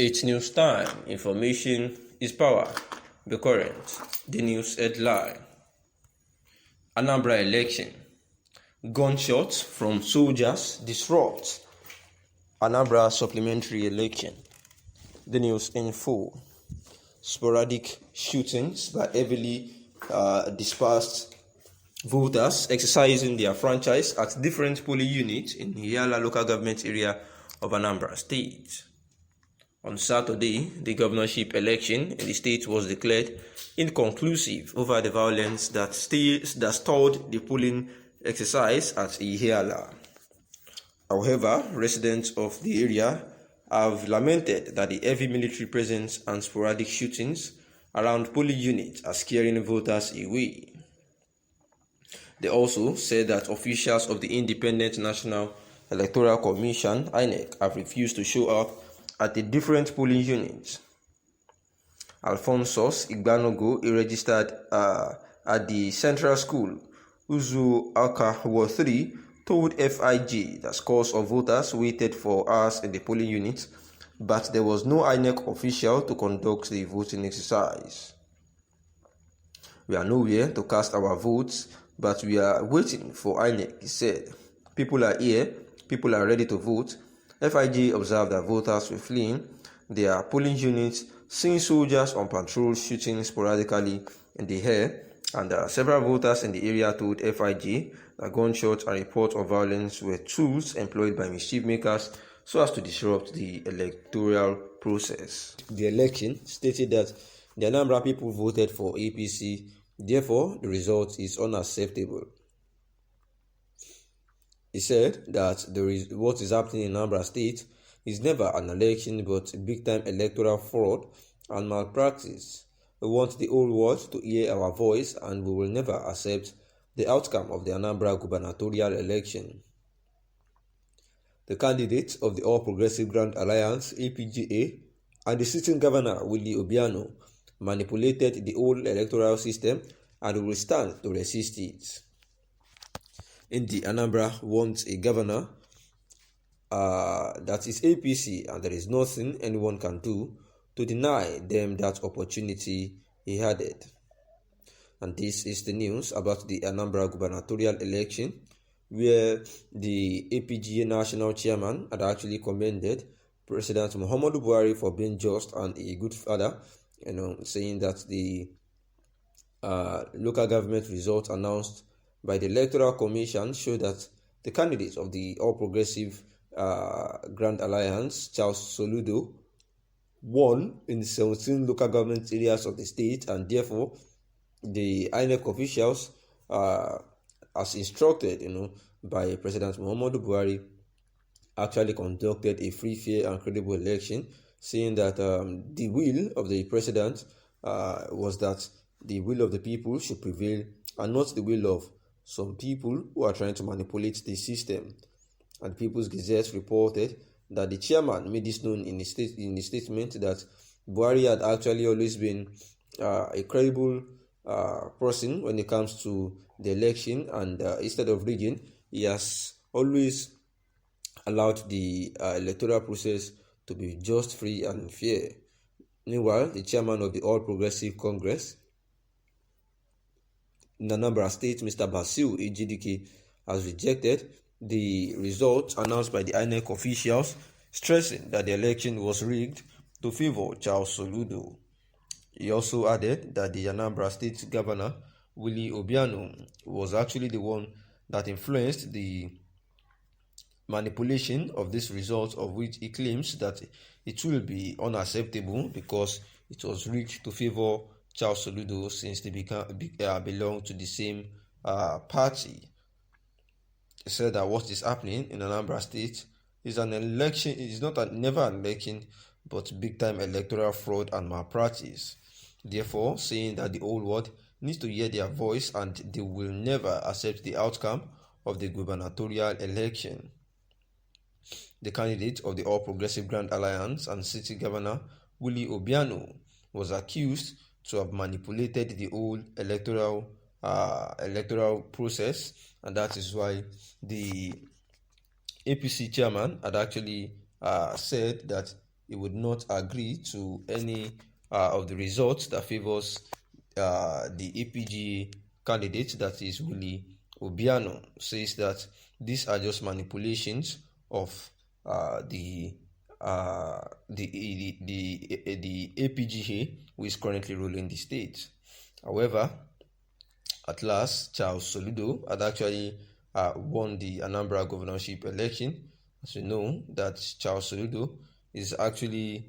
It's news time. Information is power. Be current. The news headline. Anambra election. Gunshots from soldiers disrupt Anambra supplementary election. The news in full. Sporadic shootings by heavily dispersed voters exercising their franchise at different polling units in Yala local government area of Anambra State. On Saturday, the governorship election in the state was declared inconclusive over the violence that stalled the polling exercise at Ihiala. However, residents of the area have lamented that the heavy military presence and sporadic shootings around polling units are scaring voters away. They also said that officials of the Independent National Electoral Commission, Inec, have refused to show up at the different polling units. Alphonsus Igbanogo, a registered at the Central School, Uzu Alka 3, told FIG that scores of voters waited for hours in the polling units, but there was no INEC official to conduct the voting exercise. We are nowhere to cast our votes, but we are waiting for INEC, he said. People are here, people are ready to vote. FIG observed that voters were fleeing their polling units, seeing soldiers on patrol shooting sporadically in the air, and several voters in the area told FIG that gunshots and reports of violence were tools employed by mischief makers so as to disrupt the electoral process. The election stated that the Anambra people voted for APC, therefore the result is unacceptable. He said that what is happening in Anambra State is never an election but big-time electoral fraud and malpractice. We want the whole world to hear our voice and we will never accept the outcome of the Anambra gubernatorial election. The candidates of the All Progressive Grand Alliance, APGA, and the sitting governor, Willie Obiano, manipulated the whole electoral system and will stand to resist it. In the Anambra wants a governor that is APC, and there is nothing anyone can do to deny them that opportunity, he added. And this is the news about the Anambra gubernatorial election, where the APGA national chairman had actually commended President Muhammadu Buhari for being just and a good father, saying that the local government results announced by the Electoral Commission show that the candidates of the All Progressive Grand Alliance, Charles Soludo, won in 17 local government areas of the state, and therefore the INEC officials, as instructed, by President Muhammadu Buhari, actually conducted a free, fair, and credible election, saying that the will of the president was that the will of the people should prevail and not the will of some people who are trying to manipulate the system. And People's Gazette reported that the chairman made this known in the statement that Buhari had actually always been a credible person when it comes to the election, and instead of rigging, he has always allowed the electoral process to be just, free, and fair. Meanwhile, the chairman of the All Progressive Congress in Anambra State, Mr. Basil Ejidike, has rejected the results announced by the INEC officials, stressing that the election was rigged to favor Charles Soludo. He also added that the Anambra State Governor, Willie Obiano, was actually the one that influenced the manipulation of this result, of which he claims that it will be unacceptable because it was rigged to favor Charles Soludo, since they belong to the same party. He said that what is happening in Anambra State is an election, it is never an election, but big-time electoral fraud and malpractice. Therefore, saying that the whole world needs to hear their voice and they will never accept the outcome of the gubernatorial election. The candidate of the All Progressive Grand Alliance and City Governor, Willie Obiano, was accused to have manipulated the whole electoral process, and that is why the APC chairman had actually said that he would not agree to any of the results that favors the APG candidate, that is Willie Obiano. Says that these are just manipulations of the APGA, who is currently ruling the state. However, at last, Charles Soludo had actually won the Anambra governorship election. As you know, that Charles Soludo is actually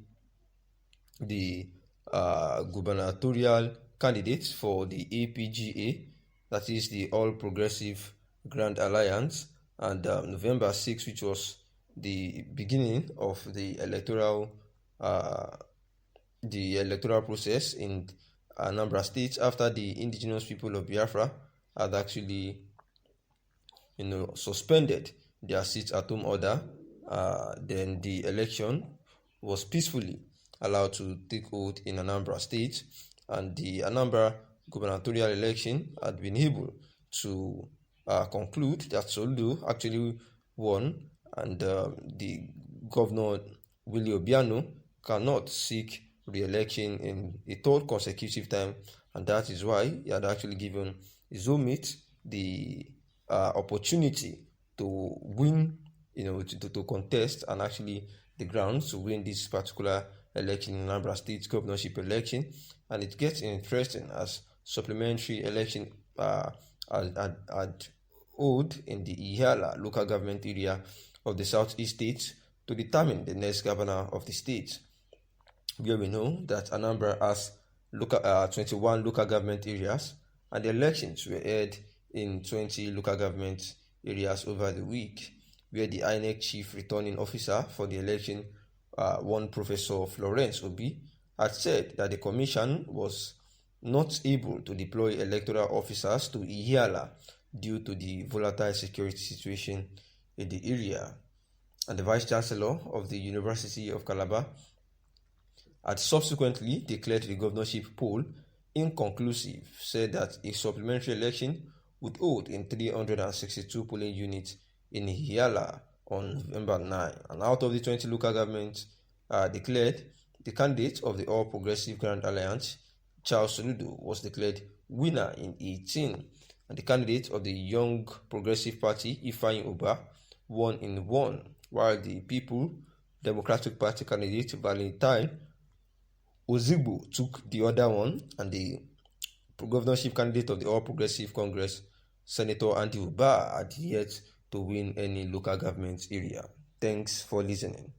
the gubernatorial candidate for the APGA, that is the All Progressive Grand Alliance, and November 6, which was the beginning of the electoral process in Anambra State, after the indigenous people of Biafra had actually suspended their sit-at-home order. Then the election was peacefully allowed to take hold in Anambra State, and the Anambra gubernatorial election had been able to conclude that Soludo actually won, and the governor Willie Obiano cannot seek re-election in a third consecutive time, and that is why he had actually given his own mate the opportunity to win, to contest, and actually the grounds to win this particular election in Anambra State governorship election. And it gets interesting as supplementary election had hold in the Ihiala local government area of the southeast states to determine the next governor of the state, where we know that Anambra has 21 local government areas, and the elections were held in 20 local government areas over the week, where the Inec chief returning officer for the election, one Professor Florence Obi, had said that the commission was not able to deploy electoral officers to Ihiala due to the volatile security situation in the area. And the Vice Chancellor of the University of Calabar had subsequently declared the governorship poll inconclusive, said that a supplementary election would hold in 362 polling units in Ihiala on November 9. And out of the 20 local governments declared, the candidate of the All Progressive Grand Alliance, Charles Soludo, was declared winner in 18, and the candidate of the Young Progressive Party, Ifeanyi Uba, won in 1, while the People Democratic Party candidate, Valentine Ozigbo, took the other one, and the governorship candidate of the All Progressive Congress, Senator Andy Uba, had yet to win any local government area. Thanks for listening.